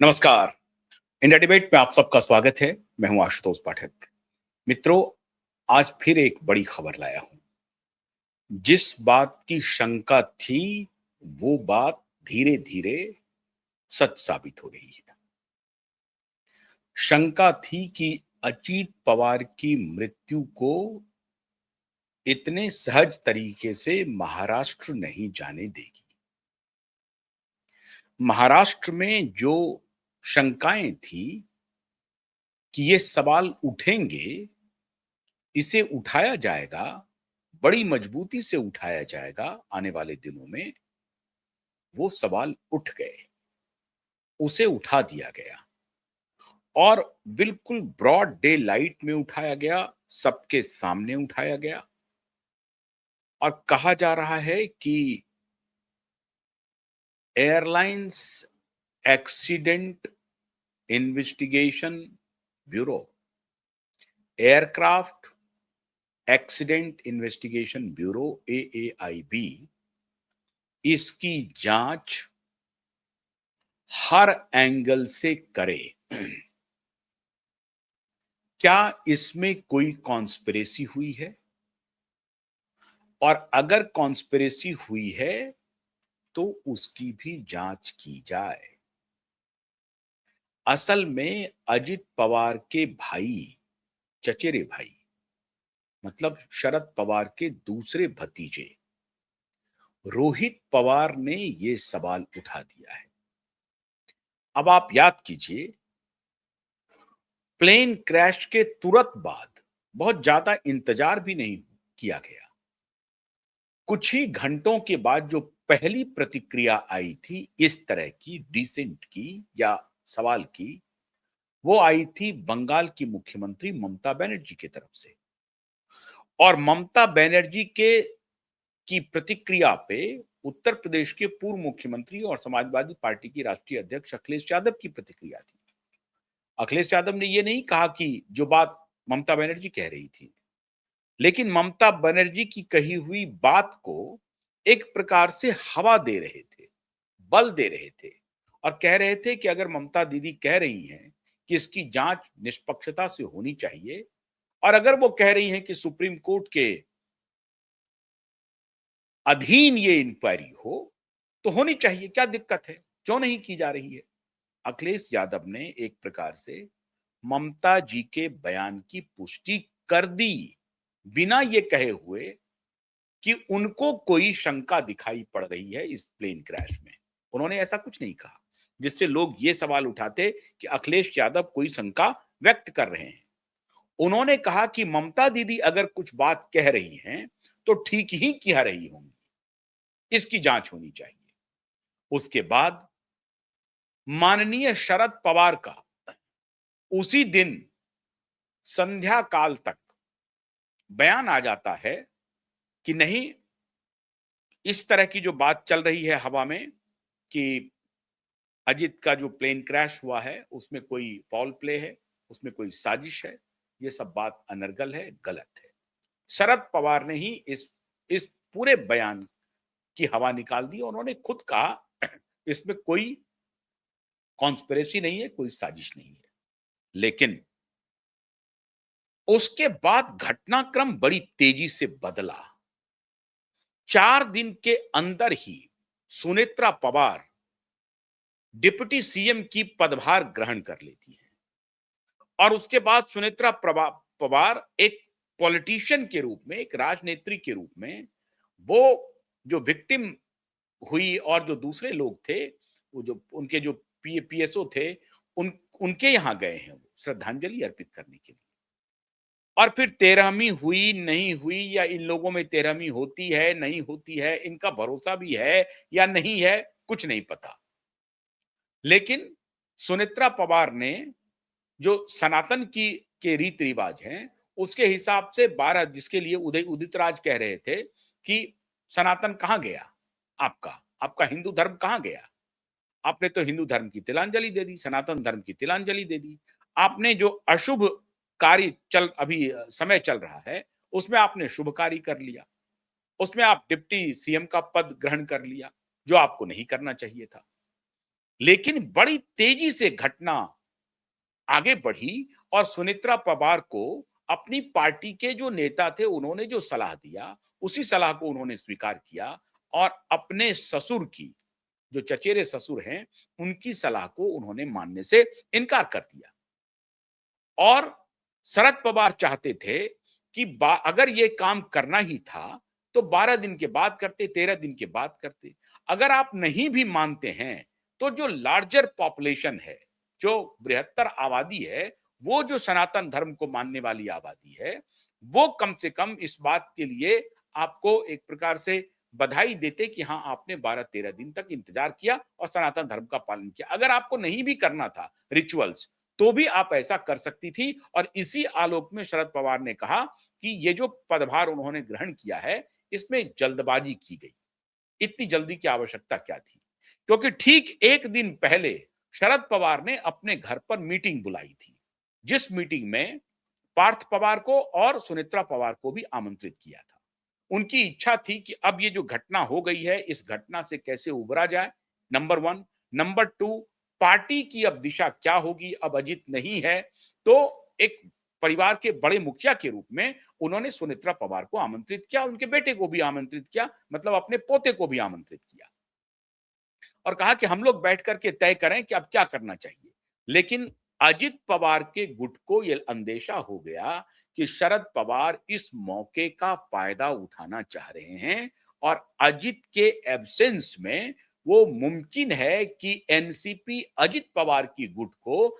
नमस्कार। India debate में आप सबका स्वागत है। मैं हूं आशुतोष पाठक। मित्रों, आज फिर एक बड़ी खबर लाया हूं। जिस बात की शंका थी, वो बात धीरे धीरे सच साबित हो रही है। शंका थी कि अजीत पवार की मृत्यु को इतने सहज तरीके से महाराष्ट्र नहीं जाने देगी। महाराष्ट्र में जो शंकाएं थी कि ये सवाल उठेंगे, इसे उठाया जाएगा, बड़ी मजबूती से उठाया जाएगा आने वाले दिनों में, वो सवाल उठ गए, उसे उठा दिया गया और बिल्कुल ब्रॉड डे लाइट में उठाया गया, सबके सामने उठाया गया और कहा जा रहा है कि airlines accident investigation bureau, aircraft accident investigation bureau AAIB, इसकी जांच हर एंगल से करे। क्या इसमें कोई कॉन्स्पिरेसी हुई है? और अगर कॉन्स्पिरेसी हुई है तो उसकी भी जांच की जाए। असल में अजित पवार के भाई, चचेरे भाई, मतलब शरद पवार के दूसरे भतीजे रोहित पवार ने ये सवाल उठा दिया है। अब आप याद कीजिए, प्लेन क्रैश के तुरंत बाद बहुत ज्यादा इंतजार भी नहीं किया गया। कुछ ही घंटों के बाद जो पहली प्रतिक्रिया आई थी इस तरह की डिसेंट की या सवाल की, वो आई थी बंगाल की मुख्यमंत्री ममता बनर्जी की तरफ से। और ममता बनर्जी के की प्रतिक्रिया पे उत्तर प्रदेश के पूर्व मुख्यमंत्री और समाजवादी पार्टी की राष्ट्रीय अध्यक्ष अखिलेश यादव की प्रतिक्रिया थी। अखिलेश यादव ने ये नहीं कहा कि जो बात ममता बनर्जी कह रही थी, लेकिन ममता बनर्जी की कही हुई बात को एक प्रकार से हवा दे रहे थे, बल दे रहे थे और कह रहे थे कि अगर ममता दीदी कह रही हैं कि इसकी जांच निष्पक्षता से होनी चाहिए और अगर वो कह रही हैं कि सुप्रीम कोर्ट के अधीन ये इंक्वायरी हो तो होनी चाहिए, क्या दिक्कत है, क्यों नहीं की जा रही है? अखिलेश यादव ने एक प्रकार से ममता जी के बयान की पुष्टि कर दी, बिना ये कहे हुए कि उनको कोई शंका दिखाई पड़ रही है इस प्लेन क्रैश में। उन्होंने ऐसा कुछ नहीं कहा जिससे लोग ये सवाल उठाते कि अखिलेश यादव कोई शंका व्यक्त कर रहे हैं। उन्होंने कहा कि ममता दीदी अगर कुछ बात कह रही हैं तो ठीक ही कह रही होंगी, इसकी जांच होनी चाहिए। उसके बाद माननीय शरद पवार का उसी दिन संध्या काल तक बयान आ जाता है कि नहीं, इस तरह की जो बात चल रही है हवा में कि अजित का जो प्लेन क्रैश हुआ है उसमें कोई फाउल प्ले है, उसमें कोई साजिश है, ये सब बात अनर्गल है, गलत है। शरद पवार ने ही इस पूरे बयान की हवा निकाल दी। उन्होंने खुद कहा इसमें कोई कॉन्स्पिरेसी नहीं है, कोई साजिश नहीं है। लेकिन उसके बाद घटनाक्रम बड़ी तेजी से बदला। 4 दिन के अंदर ही सुनेत्रा पवार डिप्टी सीएम की पदभार ग्रहण कर लेती है और उसके बाद सुनेत्रा पवार एक पॉलिटिशियन के रूप में, एक राजनेत्री के रूप में, वो जो विक्टिम हुई और जो दूसरे लोग थे, वो जो उनके जो पीएसओ थे, उनके यहां गए हैं वो श्रद्धांजलि अर्पित करने के लिए। और फिर 13वीं हुई नहीं हुई या इन लोगों में 13वीं होती है नहीं होती है, इनका भरोसा भी है या नहीं है, कुछ नहीं पता। लेकिन सुनेत्रा पवार ने जो सनातन की के रीति रिवाज हैं उसके हिसाब से 12, जिसके लिए उदित राज कह रहे थे कि सनातन कहां गया, आपका आपका हिंदू धर्म कहां गया? आपने तो हिंदू धर्म की तिलांजलि दे दी, सनातन धर्म की तिलांजलि दे दी। आपने जो अशुभ कार्य अभी समय चल रहा है उसमें आपने शुभ कार्य कर लिया, उसमें आप डिप्टी सीएम का पद ग्रहण कर लिया जो आपको नहीं करना चाहिए था। लेकिन बड़ी तेजी से घटना आगे बढ़ी और सुनेत्रा पवार को अपनी पार्टी के जो नेता थे उन्होंने जो सलाह दिया, उसी सलाह को उन्होंने स्वीकार किया और अपने ससुर की, जो चचेरे ससुर हैं, उनकी सलाह को उन्होंने मानने से इनकार कर दिया। और शरद पवार चाहते थे कि अगर ये काम करना ही था तो 12 दिन के बाद करते, 13 दिन के बाद करते। अगर आप नहीं भी मानते हैं तो जो लार्जर पॉपुलेशन है, जो बृहत्तर आबादी है, वो जो सनातन धर्म को मानने वाली आबादी है, वो कम से कम इस बात के लिए आपको एक प्रकार से बधाई देते कि हाँ, आपने 12-13 दिन तक इंतजार किया और सनातन धर्म का पालन किया। अगर आपको नहीं भी करना था रिचुअल्स, तो भी आप ऐसा कर सकती थी। और इसी आलोक में शरद पवार ने कहा कि ये जो पदभार उन्होंने ग्रहण किया है, इसमें जल्दबाजी की गई। इतनी जल्दी की आवश्यकता क्या थी? क्योंकि ठीक 1 दिन पहले शरद पवार ने अपने घर पर मीटिंग बुलाई थी, जिस मीटिंग में पार्थ पवार को और सुनेत्रा पवार को भी आमंत्रित किया था। उनकी इच्छा थी कि अब ये जो घटना हो गई है, इस घटना से कैसे उबरा जाए, नंबर 1। नंबर 2, पार्टी की अब दिशा क्या होगी? अब अजित नहीं है, तो एक परिवार के बड़े मुखिया के रूप में उन्होंने सुनेत्रा पवार को आमंत्रित किया, उनके बेटे को भी आमंत्रित किया, मतलब अपने पोते को भी आमंत्रित किया और कहा कि हम लोग बैठ करके तय करें कि अब क्या करना चाहिए। लेकिन अजित पवार के गुट को यह अंदेशा हो गया कि शरद पवार इस मौके का फायदा उठाना चाह रहे हैं और अजित के एब्सेंस में वो मुमकिन है कि एनसीपी अजित पवार की गुट को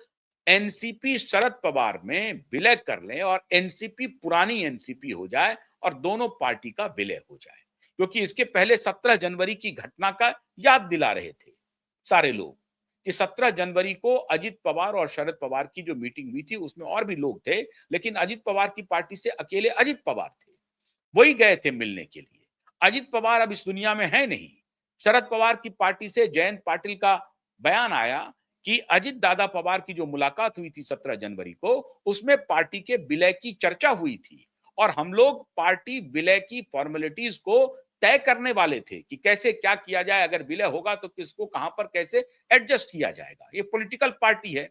एनसीपी शरद पवार में विलय कर लें और एनसीपी पुरानी एनसीपी हो जाए और दोनों पार्टी का विलय हो जाए। क्योंकि इसके पहले 17 जनवरी की घटना का याद दिला रहे थे सारे लोग कि 17 जनवरी को अजित पवार और शरद पवार की जो मीटिंग हुई थी उसमें और भी लोग थे, लेकिन अजित पवार की पार्टी से अकेले अजित पवार थे, वही गए थे मिलने के लिए। अजित पवार अब इस दुनिया में है नहीं। शरद पवार की पार्टी से जयंत पाटिल का बयान आया कि अजित दादा पवार की जो मुलाकात हुई थी 17 जनवरी को, उसमें पार्टी के विलय की चर्चा हुई थी और हम लोग पार्टी विलय की फॉर्मेलिटीज को तय करने वाले थे कि कैसे क्या किया जाए, अगर विलय होगा तो किसको कहां पर कैसे एडजस्ट किया जाएगा। ये पॉलिटिकल पार्टी है,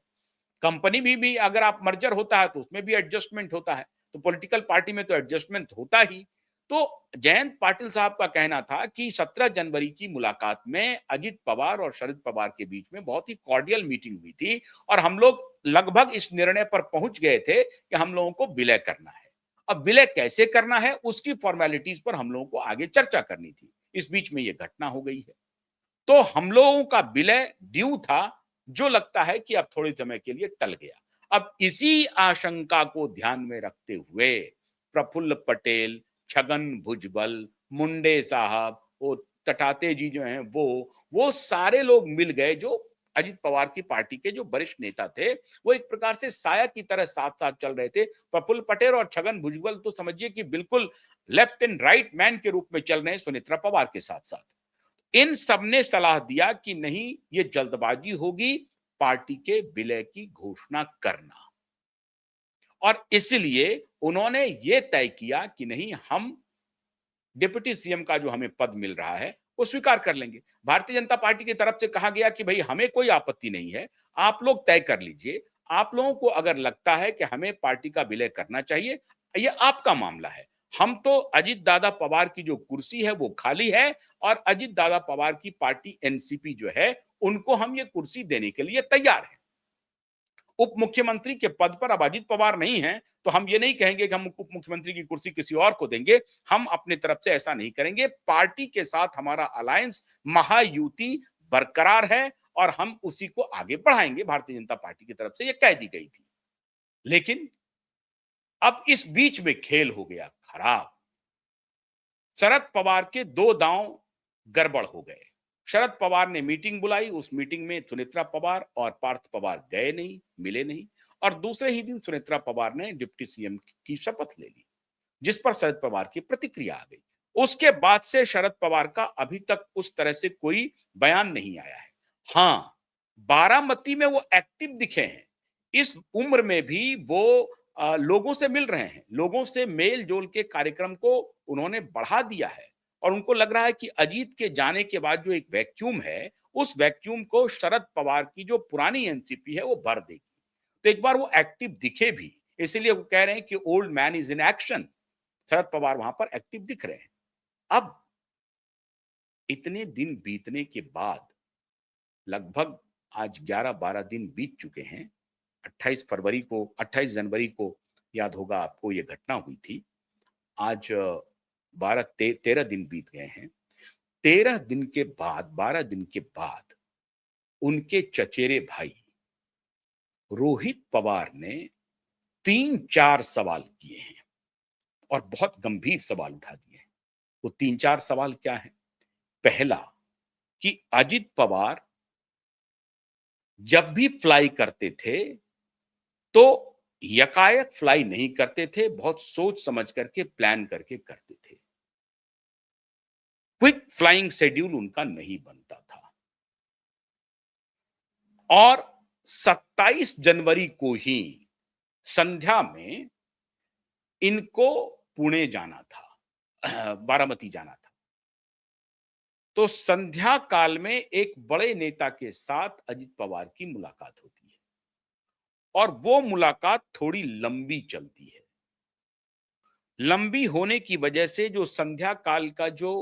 कंपनी भी अगर आप मर्जर होता है तो उसमें भी एडजस्टमेंट होता है, तो पॉलिटिकल पार्टी में तो एडजस्टमेंट होता ही। तो जयंत पाटिल साहब का कहना था कि 17 जनवरी की मुलाकात में अजित पवार और शरद पवार के बीच में बहुत ही कॉर्डियल मीटिंग हुई थी और हम लोग लगभग इस निर्णय पर पहुंच गए थे कि हम लोगों को विलय करना है। अब विलय कैसे करना है उसकी फॉर्मेलिटीज पर हम लोगों को आगे चर्चा करनी थी। इस बीच में यह घटना हो गई है, तो हम लोगों का विलय ड्यू था, जो लगता है कि अब थोड़े समय के लिए टल गया। अब इसी आशंका को ध्यान में रखते हुए प्रफुल्ल पटेल, छगन भुजबल, मुंडे साहब, वो तटाते जी जो हैं, वो सारे लोग मिल गए जो अजित पवार की पार्टी के जो वरिष्ठ नेता थे, वो एक प्रकार से साया की तरह साथ साथ चल रहे थे। प्रफुल्ल पटेल और छगन भुजबल तो समझिए कि बिल्कुल लेफ्ट एंड राइट मैन के रूप में चल रहे हैं सुनेत्रा पवार के साथ साथ। इन सबने सलाह दिया कि नहीं, ये जल्दबाजी होगी पार्टी के विलय की घोषणा करना, और इसलिए उन्होंने ये तय किया कि नहीं, हम डिप्टी सीएम का जो हमें पद मिल रहा है वो स्वीकार कर लेंगे। भारतीय जनता पार्टी की तरफ से कहा गया कि भाई हमें कोई आपत्ति नहीं है, आप लोग तय कर लीजिए। आप लोगों को अगर लगता है कि हमें पार्टी का विलय करना चाहिए, ये आपका मामला है। हम तो अजित दादा पवार की जो कुर्सी है वो खाली है और अजित दादा पवार की पार्टी एनसीपी जो है, उनको हम ये कुर्सी देने के लिए तैयार हैं। उप मुख्यमंत्री के पद पर अब अजित पवार नहीं है, तो हम ये नहीं कहेंगे कि हम उप मुख्यमंत्री की कुर्सी किसी और को देंगे। हम अपनी तरफ से ऐसा नहीं करेंगे। पार्टी के साथ हमारा अलायंस, महायुति बरकरार है और हम उसी को आगे बढ़ाएंगे। भारतीय जनता पार्टी की तरफ से ये कह दी गई थी। लेकिन अब इस बीच में खेल हो गया खराब। शरद पवार के दो दांव गड़बड़ हो गए। शरद पवार ने मीटिंग बुलाई, उस मीटिंग में सुनेत्रा पवार और पार्थ पवार गए नहीं, मिले नहीं, और दूसरे ही दिन सुनेत्रा पवार ने डिप्टी सीएम की शपथ ले ली, जिस पर शरद पवार की प्रतिक्रिया आ गई। उसके बाद से शरद पवार का अभी तक उस तरह से कोई बयान नहीं आया है। हाँ, बारामती में वो एक्टिव दिखे हैं। इस उम्र में भी वो लोगों से मिल रहे हैं, लोगों से मेल जोल के कार्यक्रम को उन्होंने बढ़ा दिया है और उनको लग रहा है कि अजीत के जाने के बाद जो एक वैक्यूम है उस वैक्यूम को शरद पवार की जो पुरानी एनसीपी है वो भर देगी। तो एक बार वो एक्टिव दिखे भी, इसीलिए वो कह रहे हैं कि old man is in action. Sharad Pawar वहां पर एक्टिव दिख रहे हैं। अब इतने दिन बीतने के बाद, लगभग आज 11-12 दिन बीत चुके हैं। 28 जनवरी को याद होगा आपको ये घटना हुई थी। आज 13 दिन बीत गए हैं। 13 दिन के बाद, 12 दिन के बाद उनके चचेरे भाई रोहित पवार ने 3-4 सवाल किए हैं और बहुत गंभीर सवाल उठा दिए हैं। वो 3-4 सवाल क्या हैं? पहला, कि अजित पवार जब भी फ्लाई करते थे तो यकायक फ्लाई नहीं करते थे, बहुत सोच समझ करके, प्लान करके करते थे। क्विक फ्लाइंग शेड्यूल उनका नहीं बनता था। और 27 जनवरी को ही संध्या में इनको पुणे जाना था, बारामती जाना था। तो संध्या काल में एक बड़े नेता के साथ अजित पवार की मुलाकात होती है और वो मुलाकात थोड़ी लंबी चलती है। लंबी होने की वजह से जो संध्या काल का जो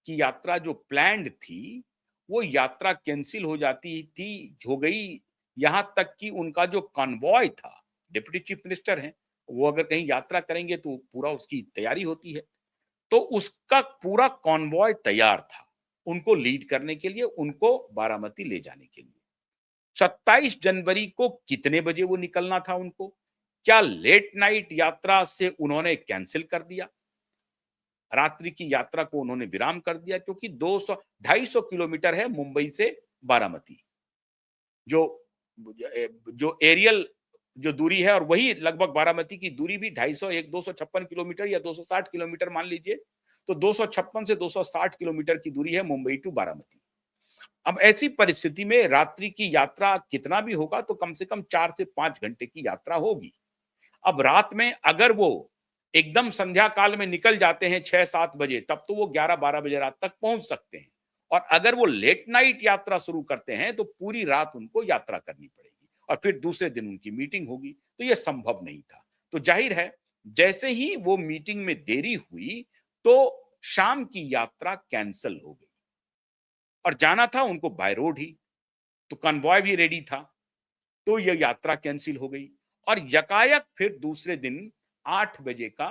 की यात्रा जो प्लान्ड थी, वो यात्रा कैंसिल हो गई। यहां तक कि उनका जो कॉन्वॉय था, डिप्टी चीफ मिनिस्टर हैं, वो अगर कहीं यात्रा करेंगे तो पूरा उसकी तैयारी होती है। तो उसका पूरा कॉन्वॉय तैयार था उनको लीड करने के लिए, उनको बारामती ले जाने के लिए। 27 जनवरी को कितने बजे वो निकलना था उनको? क्या लेट नाइट यात्रा से उन्होंने कैंसिल कर दिया? रात्रि की यात्रा को उन्होंने विराम कर दिया, क्योंकि 200-250 किलोमीटर है मुंबई से बारामती। जो जो एरियल जो दूरी है, और वही लगभग बारामती की दूरी भी 256 किलोमीटर या 260 किलोमीटर मान लीजिए। तो 256 से 260 किलोमीटर की दूरी है मुंबई टू बारामती। अब ऐसी परिस्थिति में रात्रि की यात्रा कितना भी होगा तो कम से कम 4 से 5 घंटे की यात्रा होगी। अब रात में अगर वो एकदम संध्या काल में निकल जाते हैं 6-7 बजे, तब तो वो 11-12 बजे रात तक पहुंच सकते हैं। और अगर वो लेट नाइट यात्रा शुरू करते हैं तो पूरी रात उनको यात्रा करनी पड़ेगी और फिर दूसरे दिन उनकी मीटिंग होगी। तो यह संभव नहीं था। तो जाहिर है, जैसे ही वो मीटिंग में देरी हुई तो शाम की यात्रा कैंसल हो गई और जाना था उनको बाय रोड ही। तो कन्वॉय भी रेडी था, तो यह यात्रा कैंसिल हो गई और यकायक फिर दूसरे दिन 8 बजे का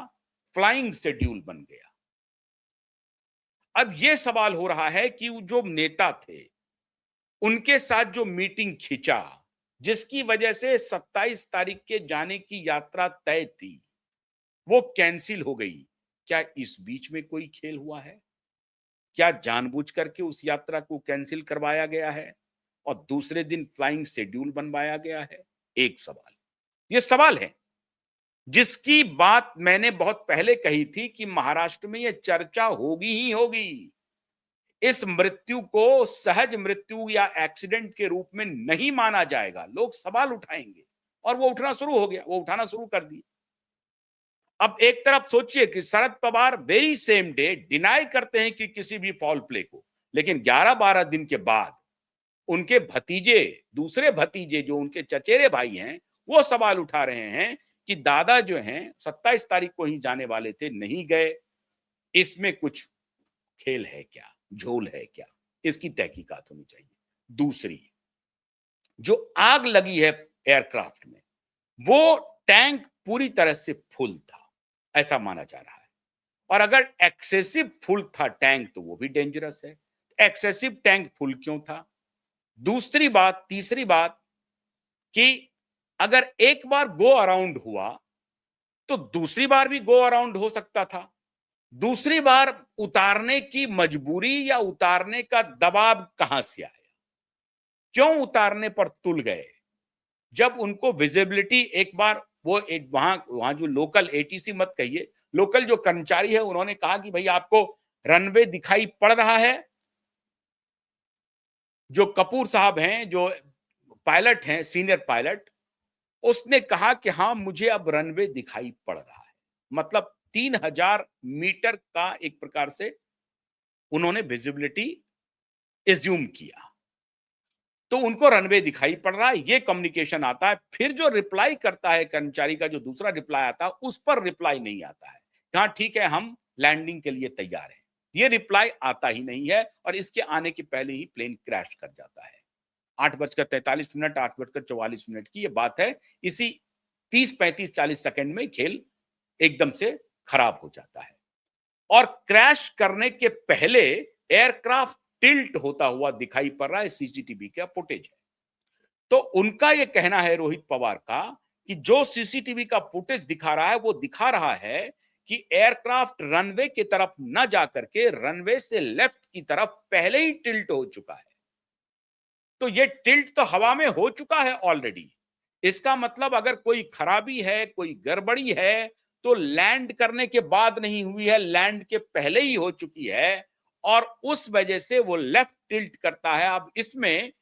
फ्लाइंग शेड्यूल बन गया। अब यह सवाल हो रहा है कि जो नेता थे, उनके साथ जो मीटिंग खिंचा, जिसकी वजह से 27 तारीख के जाने की यात्रा तय थी, वो कैंसिल हो गई। क्या इस बीच में कोई खेल हुआ है? क्या जानबूझ करके उस यात्रा को कैंसिल करवाया गया है और दूसरे दिन फ्लाइंग शेड्यूल बनवाया गया है? एक सवाल। ये सवाल है जिसकी बात मैंने बहुत पहले कही थी कि महाराष्ट्र में यह चर्चा होगी ही होगी। इस मृत्यु को सहज मृत्यु या एक्सीडेंट के रूप में नहीं माना जाएगा। लोग सवाल उठाएंगे और वो उठना शुरू हो गया, वो उठाना शुरू कर दिए। अब एक तरफ सोचिए कि Sharad Pawar very same day deny करते हैं कि किसी भी फॉल प्ले को, लेकिन 11-12 दिन के बाद उनके भतीजे, दूसरे भतीजे जो उनके चचेरे भाई हैं, वो सवाल उठा रहे हैं कि दादा जो हैं 27 तारीख को ही जाने वाले थे, नहीं गए। इसमें कुछ खेल है क्या, झोल है क्या? इसकी तहकीकात होनी चाहिए। दूसरी, जो आग लगी है एयरक्राफ्ट में, वो टैंक पूरी तरह से फुल था, ऐसा माना जा रहा है। और अगर एक्सेसिव फुल था टैंक तो वो भी डेंजरस है। एक्सेसिव टैंक फुल क्यों था? दूसरी बात, तीसरी बात कि अगर एक बार गो अराउंड हुआ तो दूसरी बार भी गो अराउंड हो सकता था। दूसरी बार उतारने की मजबूरी या उतारने का दबाव कहां से आया? क्यों उतारने पर तुल गए? जब उनको विजिबिलिटी एक बार वो वहां वहां जो लोकल एटीसी मत कहिए, लोकल जो कर्मचारी है उन्होंने कहा कि भाई आपको रनवे दिखाई पड़ रहा है। जो कपूर साहब हैं, जो पायलट हैं, सीनियर पायलट, उसने कहा कि हाँ मुझे अब रनवे दिखाई पड़ रहा है। मतलब 3000 मीटर का एक प्रकार से उन्होंने विजिबिलिटी एज्यूम किया। तो उनको रनवे दिखाई पड़ रहा है, ये कम्युनिकेशन आता है। फिर जो रिप्लाई करता है कर्मचारी का, जो दूसरा रिप्लाई आता है, उस पर रिप्लाई नहीं आता है। हाँ ठीक है, हम लैंडिंग के लिए तैयार हैं, ये रिप्लाई आता ही नहीं है और इसके आने के पहले ही प्लेन क्रैश कर जाता है। 8:43, 8:44 की ये बात है। इसी 30, 35, 40 सेकंड में खेल एकदम से खराब हो जाता है और क्रैश करने के पहले एयरक्राफ्ट टिल्ट होता हुआ दिखाई पड़ रहा है, सीसीटीवी का फुटेज है। तो उनका यह कहना है, रोहित पवार का, कि जो सीसीटीवी का फुटेज दिखा रहा है वो दिखा रहा है कि एयरक्राफ्ट रनवे की तरफ न जाकर के रनवे से लेफ्ट की तरफ पहले ही टिल्ट हो चुका है। तो ये टिल्ट तो हवा में हो चुका है ऑलरेडी। इसका मतलब अगर कोई खराबी है, कोई गड़बड़ी है, तो लैंड करने के बाद नहीं हुई है, लैंड के पहले ही हो चुकी है और उस वजह से वो लेफ्ट टिल्ट करता है। अब इसमें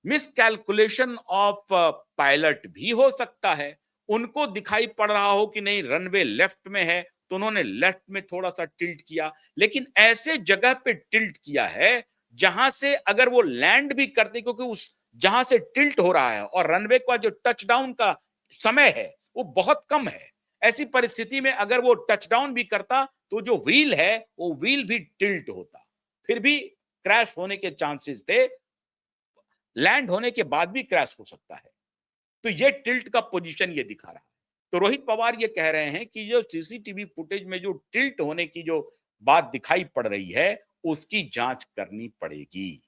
मिसकैलकुलेशन ऑफ पायलट भी हो सकता है। उनको दिखाई पड़ रहा हो कि नहीं रनवे लेफ्ट में है, तो उन्होंने लेफ्ट में थोड़ा सा टिल्ट किया, लेकिन ऐसे जगह पे टिल्ट किया है जहां से अगर वो लैंड भी करते, क्योंकि उस जहां से टिल्ट हो रहा है और रनवे का जो टच डाउन का समय है वो बहुत कम है, ऐसी परिस्थिति में अगर वो टच डाउन भी करता तो जो व्हील है वो व्हील भी टिल्ट होता, फिर भी क्रैश होने के चांसेस थे। लैंड होने के बाद भी क्रैश हो सकता है। तो ये टिल्ट का पोजीशन ये दिखा रहा है। तो रोहित पवार ये कह रहे हैं कि जो सीसीटीवी फुटेज में जो टिल्ट होने की जो बात दिखाई पड़ रही है उसकी जांच करनी पड़ेगी।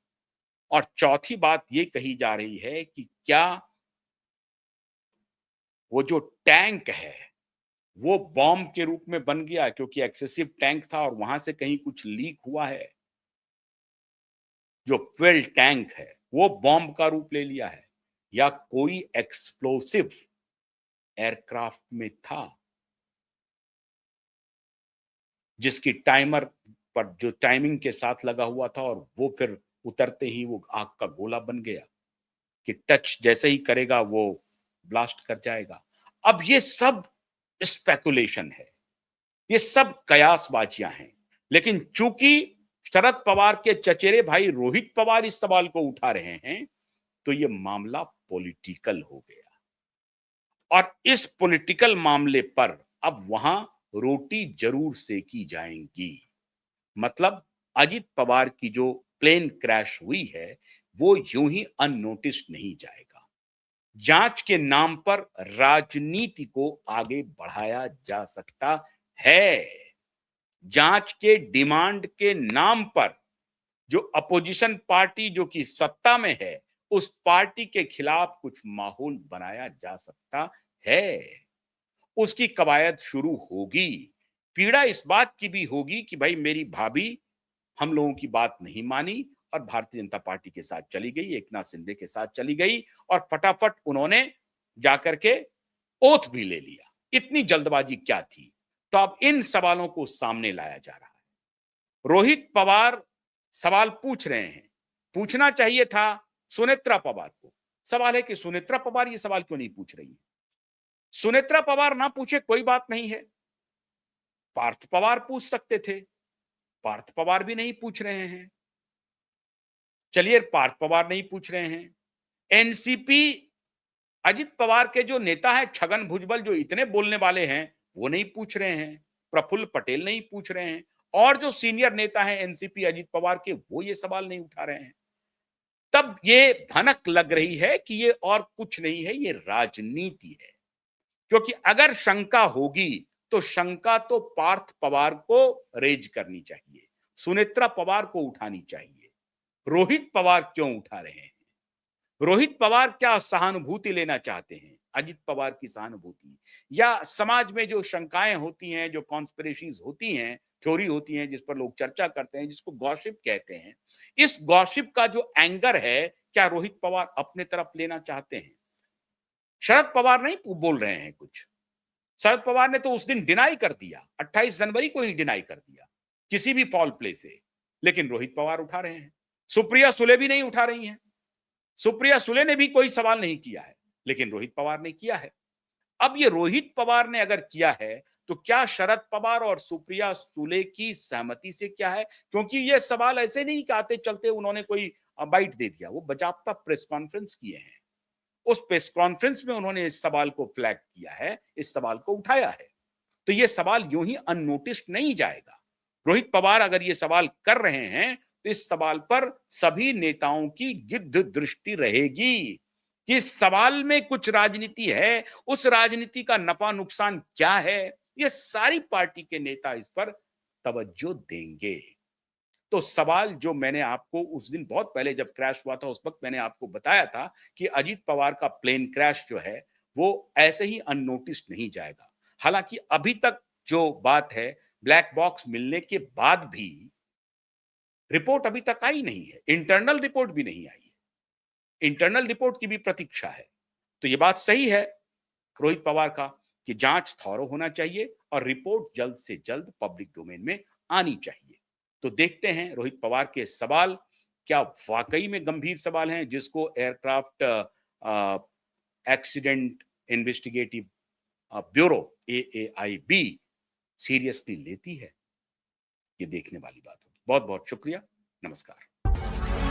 और चौथी बात ये कही जा रही है कि क्या वो जो टैंक है वो बॉम्ब के रूप में बन गया, क्योंकि एक्सेसिव टैंक था और वहां से कहीं कुछ लीक हुआ है। जो फ्यूल टैंक है वो बॉम्ब का रूप ले लिया है, या कोई एक्सप्लोसिव एयरक्राफ्ट में था जिसकी टाइमर पर जो टाइमिंग के साथ लगा हुआ था और वो फिर उतरते ही वो आग का गोला बन गया कि टच जैसे ही करेगा वो ब्लास्ट कर जाएगा। अब ये सब स्पेकुलेशन है, ये सब कयासबाजियां हैं, लेकिन चूंकि शरद पवार के चचेरे भाई रोहित पवार इस सवाल को उठा रहे हैं तो ये मामला पॉलिटिकल हो गया और इस पॉलिटिकल मामले पर अब वहां रोटी जरूर सेकी जाएंगी। मतलब अजित पवार की जो प्लेन क्रैश हुई है वो यूं ही अननोटिस्ड नहीं जाएगा। जांच के नाम पर राजनीति को आगे बढ़ाया जा सकता है। जांच के डिमांड के नाम पर जो अपोजिशन पार्टी जो कि सत्ता में है उस पार्टी के खिलाफ कुछ माहौल बनाया जा सकता है। उसकी कवायद शुरू होगी। पीड़ा इस बात की भी होगी कि भाई मेरी भाभी हम लोगों की बात नहीं मानी और भारतीय जनता पार्टी के साथ चली गई, एकनाथ शिंदे के साथ चली गई और फटाफट उन्होंने जाकर के ओथ भी ले लिया। इतनी जल्दबाजी क्या थी? तो अब इन सवालों को सामने लाया जा रहा है। रोहित पवार सवाल पूछ रहे हैं, पूछना चाहिए था सुनेत्रा पवार को। सवाल है कि सुनेत्रा पवार ये सवाल क्यों नहीं पूछ रही है? सुनेत्रा पवार ना पूछे कोई बात नहीं है, पार्थ पवार पूछ सकते थे, पार्थ पवार भी नहीं पूछ रहे हैं। चलिए पार्थ पवार नहीं पूछ रहे हैं, एनसीपी अजित पवार के जो नेता है छगन भुजबल जो इतने बोलने वाले हैं वो नहीं पूछ रहे हैं, प्रफुल्ल पटेल नहीं पूछ रहे हैं और जो सीनियर नेता हैं एनसीपी अजित पवार के वो ये सवाल नहीं उठा रहे हैं। तब ये भनक लग रही है कि ये और कुछ नहीं है, ये राजनीति है। क्योंकि अगर शंका होगी तो शंका तो पार्थ पवार को रेज करनी चाहिए, सुनेत्रा पवार को उठानी चाहिए। रोहित पवार क्यों उठा रहे हैं? रोहित पवार क्या सहानुभूति लेना चाहते हैं? अजित पवार की सहानुभूति, या समाज में जो शंकाएं होती हैं, जो कॉन्स्पिरेसीज होती हैं, थ्योरी होती हैं जिस पर लोग चर्चा करते हैं, जिसको गॉसिप कहते हैं, इस गॉसिप का जो एंगर है क्या रोहित पवार अपने तरफ लेना चाहते हैं? शरद पवार नहीं बोल रहे हैं कुछ। शरद पवार ने तो उस दिन डिनाई कर दिया, 28 जनवरी को ही डिनाई कर दिया किसी भी फॉल प्ले से, लेकिन रोहित पवार उठा रहे हैं। सुप्रिया सुले भी नहीं उठा रही हैं, सुप्रिया सुले ने भी कोई सवाल नहीं किया है, लेकिन रोहित पवार ने किया है। अब ये रोहित पवार ने अगर किया है तो क्या शरद पवार और सुप्रिया सुले की सहमति से क्या है? क्योंकि ये सवाल ऐसे नहीं कि आते चलते उन्होंने कोई बाइट दे दिया, वो बाजाप्ता प्रेस कॉन्फ्रेंस किए हैं। उस प्रेस कॉन्फ्रेंस में उन्होंने इस सवाल को फ्लैग किया है, इस सवाल को उठाया है। तो ये सवाल यूं ही अननोटिस्ड नहीं जाएगा। रोहित पवार अगर ये सवाल कर रहे हैं तो इस सवाल पर सभी नेताओं की गिद्ध दृष्टि रहेगी कि इस सवाल में कुछ राजनीति है, उस राजनीति का नफा नुकसान क्या है, ये सारी पार्टी के नेता इस पर तवज्जो देंगे। तो सवाल जो मैंने आपको उस दिन बहुत पहले जब क्रैश हुआ था, उस वक्त मैंने आपको बताया था कि अजीत पवार का प्लेन क्रैश जो है वो ऐसे ही अननोटिस्ड नहीं जाएगा। हालांकि अभी तक जो बात है, ब्लैक बॉक्स मिलने के बाद भी रिपोर्ट अभी तक आई नहीं है, इंटरनल रिपोर्ट भी नहीं आई है। इंटरनल रिपोर्ट की भी प्रतीक्षा है। तो ये बात सही है रोहित पवार का कि जांच थॉरो होना चाहिए और रिपोर्ट जल्द से जल्द पब्लिक डोमेन में आनी चाहिए। तो देखते हैं रोहित पवार के सवाल क्या वाकई में गंभीर सवाल हैं जिसको aircraft accident investigative bureau AAIB seriously लेती है। ये देखने वाली बात होगी। बहुत बहुत शुक्रिया। नमस्कार।